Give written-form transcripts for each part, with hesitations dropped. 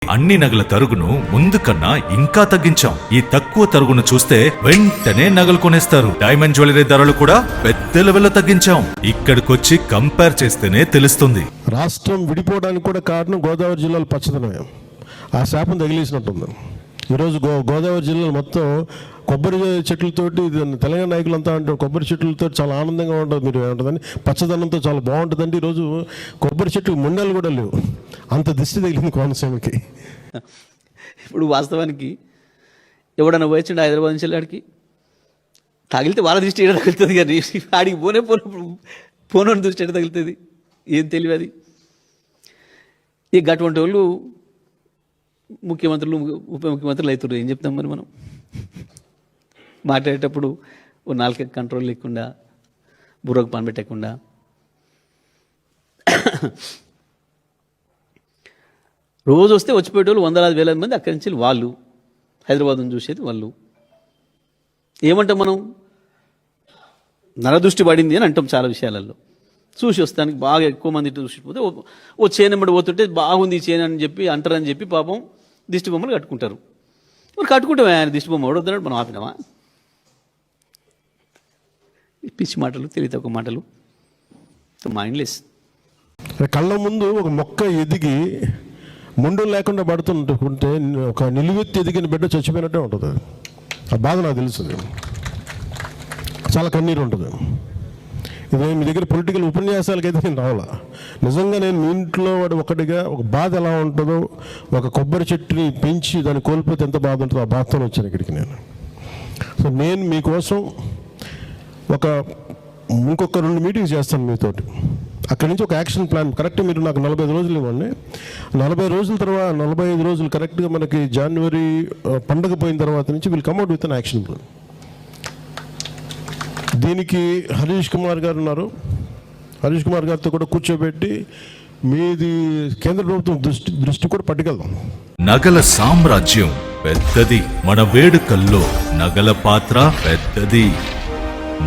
అన్ని నగల తరుగును ముందు కన్నా ఇంకా తగ్గించాం. ఈ తక్కువ తరుగును చూస్తే వెంటనే నగలు కొనేస్తారు. డైమండ్ జ్యువెలరీ ధరలు కూడా పెద్ద లెవెల్లో తగ్గించాం. ఇక్కడికొచ్చి కంపేర్ చేస్తేనే తెలుస్తుంది. రాష్ట్రం విడిపోవడానికి కూడా కారణం గోదావరి జిల్లాలో పచ్చదనం. ఆ శాపం తగిలేసినట్టుంది. ఈరోజు గోదావరి జిల్లాలో మొత్తం కొబ్బరి చెట్లతోటి, తెలంగాణ నాయకులంతా అంటారు కొబ్బరి చెట్లతో చాలా ఆనందంగా ఉంటుంది, మీరు ఏమంటుందని పచ్చదనంతో చాలా బాగుంటుందండి. ఈరోజు కొబ్బరి చెట్లు ముండలు కూడా లేవు, అంత దిష్టి తగిలింది కోనసీమకి. ఇప్పుడు వాస్తవానికి ఎవడన్నా పోయొచ్చిండు హైదరాబాద్ నుంచి ఆడికి, తగిలితే వాళ్ళ దృష్టి ఏడ తగులుతుంది కానీ ఆడికి పోనోని దృష్టి ఎడ తగులుతుంది, ఏం తెలియదు అది. ఇక అటువంటి వాళ్ళు ముఖ్యమంత్రులు ఉప ముఖ్యమంత్రులు అవుతారు. ఏం చెప్తాం మరి మనం? మాట్లాడేటప్పుడు ఓ నాలుక కంట్రోల్ లేకుండా, బుర్రకు పని పెట్టకుండా, రోజు వస్తే వచ్చిపోయేటోళ్ళు వందలాది వేల మంది అక్కడి నుంచి వాళ్ళు హైదరాబాద్ను చూసేది వాళ్ళు. ఏమంటాం మనం? నరదృష్టి పడింది అని అంటాం చాలా విషయాలలో. చూసి వస్తానికి బాగా ఎక్కువ మంది చూసిపోతే ఓ చేనెమ్మడి పోతుంటే బాగుంది ఈ చేను అని చెప్పి అంటారని చెప్పి పాపం దిష్టి బొమ్మలు కట్టుకుంటారు. మరి కట్టుకుంటామే, ఆయన దిష్టి బొమ్మ ఎవడొద్దన్నాడు, మనం ఆపినామా? పిచ్చి మాటలు, తెలియదు ఒక మాటలు, మైండ్లెస్. కళ్ళ ముందు ఒక మొక్క ఎదిగి ముండు లేకుండా పడుతుంటే ఒక నిలువెత్తి ఎదిగిన బిడ్డ చచ్చిపోయినట్టే ఉంటుంది. ఆ బాధ నాకు తెలుస్తుంది, చాలా కన్నీరు ఉంటుంది. ఇదే మీ దగ్గర పొలిటికల్ ఉపన్యాసాలకైతే నేను రావాలా. నిజంగా నేను మీ ఇంట్లో వాడు ఒకటిగా ఒక బాధ ఎలా ఉంటుందో, ఒక కొబ్బరి చెట్టుని పెంచి దాన్ని కోల్పోతే ఎంత బాధ ఉంటుందో ఆ బాధతో వచ్చాను ఇక్కడికి నేను. సో నేను మీకోసం ఇంకొక 2 మీటింగ్స్ చేస్తాను మీతోటి. అక్కడి నుంచి ఒక యాక్షన్ ప్లాన్ కరెక్ట్ మీరు నాకు 45 రోజులు ఇవ్వండి. 40 రోజుల తర్వాత 45 రోజులు కరెక్ట్గా మనకి జనవరి పండుగ పోయిన తర్వాత నుంచి వీళ్ళు కమ్అట్ విత్ అన్ యాక్షన్ ప్లాన్. దీనికి హరీష్ కుమార్ గారు ఉన్నారు. హరీష్ కుమార్ గారితో కూడా కూర్చోబెట్టి మీది కేంద్ర ప్రభుత్వం దృష్టి కూడా పట్టుకెళ్దాం. నగల సామ్రాజ్యం పెద్దది, మన వేడుకల్లో నగల పాత్ర పెద్దది.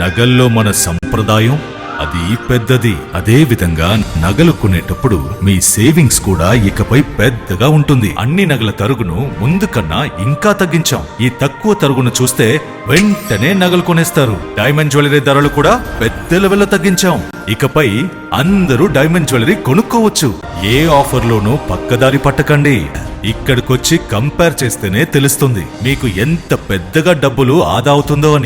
నగల్లో మన సంప్రదాయం అది పెద్దది. అదే విధంగా నగలు కొనేటప్పుడు మీ సేవింగ్స్ కూడా ఇకపై పెద్దగా ఉంటుంది. అన్ని నగల తరుగును ముందు కన్నా ఇంకా తగ్గించాం. ఈ తక్కువ తరుగును చూస్తే వెంటనే నగలు కొనేస్తారు. డైమండ్ జ్యువెలరీ ధరలు కూడా పెద్ద లెవెల్లో తగ్గించాం. ఇకపై అందరూ డైమండ్ జ్యువెలరీ కొనుక్కోవచ్చు. ఏ ఆఫర్లోనూ పక్కదారి పట్టకండి. ఇక్కడికొచ్చి కంపేర్ చేస్తేనే తెలుస్తుంది మీకు ఎంత పెద్దగా డబ్బులు ఆదా అవుతుందో అని.